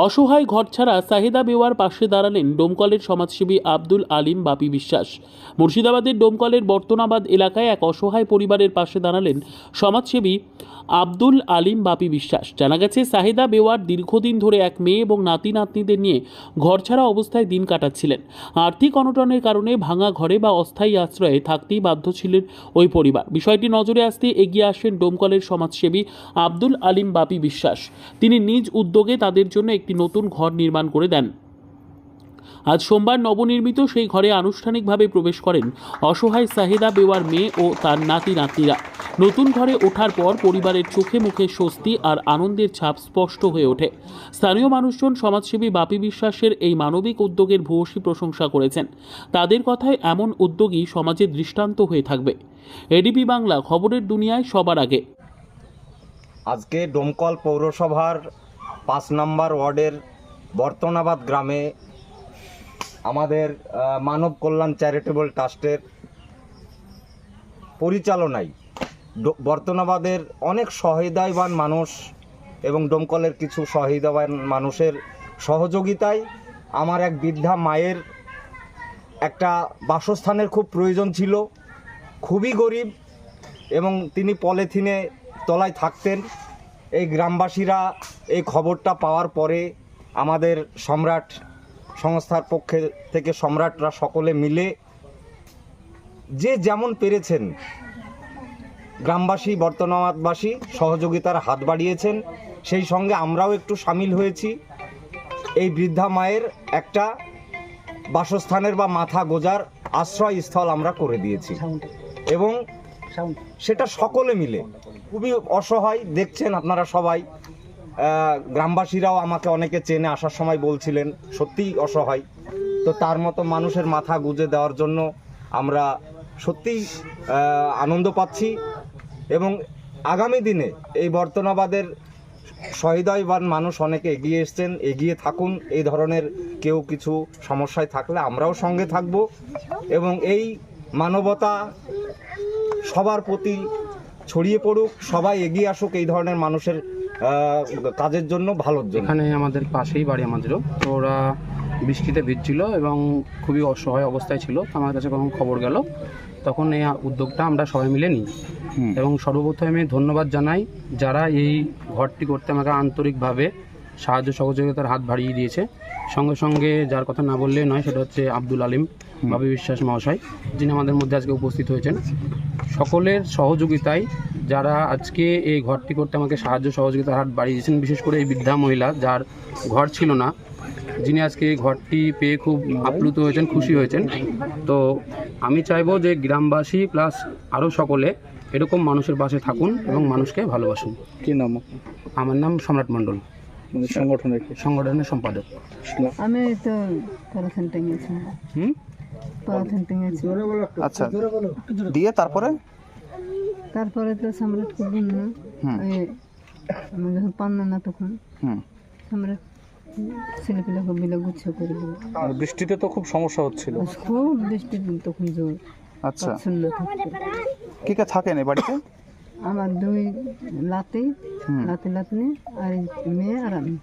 অসহায় ঘরছাড়া সাহিদা বেওয়ার পাশে দাঁড়ালেন ডোমকলের সমাজসেবী আব্দুল আলিম বাপি বিশ্বাস। মুর্শিদাবাদের ডোমকলের বর্তনাবাদ এলাকায় এক অসহায় পরিবারের পাশে দাঁড়ালেন সমাজসেবী আব্দুল আলিম বাপি বিশ্বাস। জানা গেছে, সাহিদা বেওয়ার দীর্ঘদিন ধরে এক মেয়ে এবং নাতি নাতনিদের নিয়ে ঘরছাড়া অবস্থায় দিন কাটাচ্ছিলেন। আর্থিক অনটনের কারণে ভাঙা ঘরে বা অস্থায়ী আশ্রয়ে থাকতেই বাধ্য ছিলেন ওই পরিবার। বিষয়টি নজরে আসতে এগিয়ে আসেন ডোমকলের সমাজসেবী আব্দুল আলিম বাপি বিশ্বাস। তিনি নিজ উদ্যোগে তাদের জন্য একটি নতুন ঘর নির্মাণ করে দেন। আজ সোমবার নবনির্মিত সেই ঘরে আনুষ্ঠানিকভাবে প্রবেশ করেন অসহায় সাহিদা বেওয়ার মেয়ে ও তার নাতি নাতনিরা। নতুন ঘরে ওঠার পর পরিবারের চোখে মুখে স্বস্তি আর আনন্দের ছাপ স্পষ্ট হয়ে ওঠে। স্থানীয় মানুষজন সমাজসেবী বাপি বিশ্বাসের এই মানবিক উদ্যোগের ভূয়সী প্রশংসা করেছেন। তাদের কথায় এমন উদ্যোগই সমাজের দৃষ্টান্ত হয়ে থাকবে। এডিপি বাংলা, খবরের দুনিয়ায় সবার আগে। আজকে ডোমকল পৌরসভার 5 নম্বর ওয়ার্ডের বর্তনাবাদ গ্রামে আমাদের মানব কল্যাণ চ্যারিটেবল ট্রাস্টের পরিচালনায় বর্তনাবাদের অনেক সহৃদয়বান মানুষ এবং ডোমকলের কিছু সহৃদয়বান মানুষের সহযোগিতায় আমার এক বৃদ্ধা মায়ের একটা বাসস্থানের খুব প্রয়োজন ছিল। খুবই গরিব এবং তিনি পলিথিনে তলায় থাকতেন। এই গ্রামবাসীরা এই খবরটা পাওয়ার পরে আমাদের সম্রাট সংস্থার পক্ষে থেকে সম্রাটরা সকলে মিলে যে যেমন পেরেছেন গ্রামবাসী বর্তনাবাদবাসী সহযোগিতার হাত বাড়িয়েছেন। সেই সঙ্গে আমরাও একটু সামিল হয়েছি। এই বৃদ্ধা মায়ের একটা বাসস্থানের বা মাথা গোজার আশ্রয়স্থল আমরা করে দিয়েছি এবং সেটা সকলে মিলে খুবই অসহায়। দেখছেন আপনারা সবাই, গ্রামবাসীরাও আমাকে অনেকে চেনে, আসার সময় বলছিলেন সত্যিই অসহায়। তো তার মতো মানুষের মাথা গুজে দেওয়ার জন্য আমরা সত্যিই আনন্দ পাচ্ছি এবং আগামী দিনে এই বর্তনাবাদের সহৃদয়বান মানুষ অনেকে এগিয়ে এসছেন, এগিয়ে থাকুন। এই ধরনের কেউ কিছু সমস্যায় থাকলে আমরাও সঙ্গে থাকব এবং এই মানবতা সবার প্রতি ছড়িয়ে পড়ুক, সবাই এগিয়ে আসুক এই ধরনের মানুষের কাজের জন্য, ভালোর জন্য। এখানে আমাদের পাশেই বাড়ি আমাদেরও, তো ওরা বৃষ্টিতে ভিজছিল এবং খুবই অসহায় অবস্থায় ছিল। আমার কাছে যখন খবর গেল তখন এই উদ্যোগটা আমরা সবাই মিলে নিই এবং সর্বপ্রথমে আমি ধন্যবাদ জানাই যারা এই ঘরটি করতে আমাকে আন্তরিকভাবে সাহায্য সহযোগিতার হাত বাড়িয়ে দিয়েছে। সঙ্গে সঙ্গে যার কথা না বললে নয়, সেটা হচ্ছে আব্দুল আলিম বাপি বিশ্বাস মহাশয়, যিনি আমাদের মধ্যে আজকে উপস্থিত হয়েছেন। সকলের সহযোগিতায় যারা আজকে এই ঘরটি করতে আমাকে সাহায্য সহযোগিতার হাত বাড়িয়ে দিয়েছেন, বিশেষ করে এই বৃদ্ধা মহিলা যার ঘর ছিল না, যিনি আজকে এই ঘরটি পেয়ে খুব আপ্লুত হয়েছেন, খুশি হয়েছেন। তো আমি চাইবো যে গ্রামবাসী প্লাস আরও সকলে এরকম মানুষের পাশে থাকুন এবং মানুষকে ভালোবাসুন। কি নাম? আমার নাম সম্রাট মণ্ডল, সংগঠনের সম্পাদক। আমি তো পলিথিন টেঙেছি। পলিথিন টেঙেছি। আচ্ছা, দিয়ে তারপরে তো সম্রাটকে বললাম, আমি যখন পারলাম না তখন সম্রাট ছেলেপিলাকে বিলে গুচ্ছ করে দিল। বৃষ্টিতে তো খুব সমস্যা হচ্ছিল। খুব বৃষ্টি তখন জোর। আচ্ছা, শূন্য থাকতো। কে কে থাকেন এই বাড়িতে? আমার 2 লাতি নাতনি আর মেয়ে আর আমি।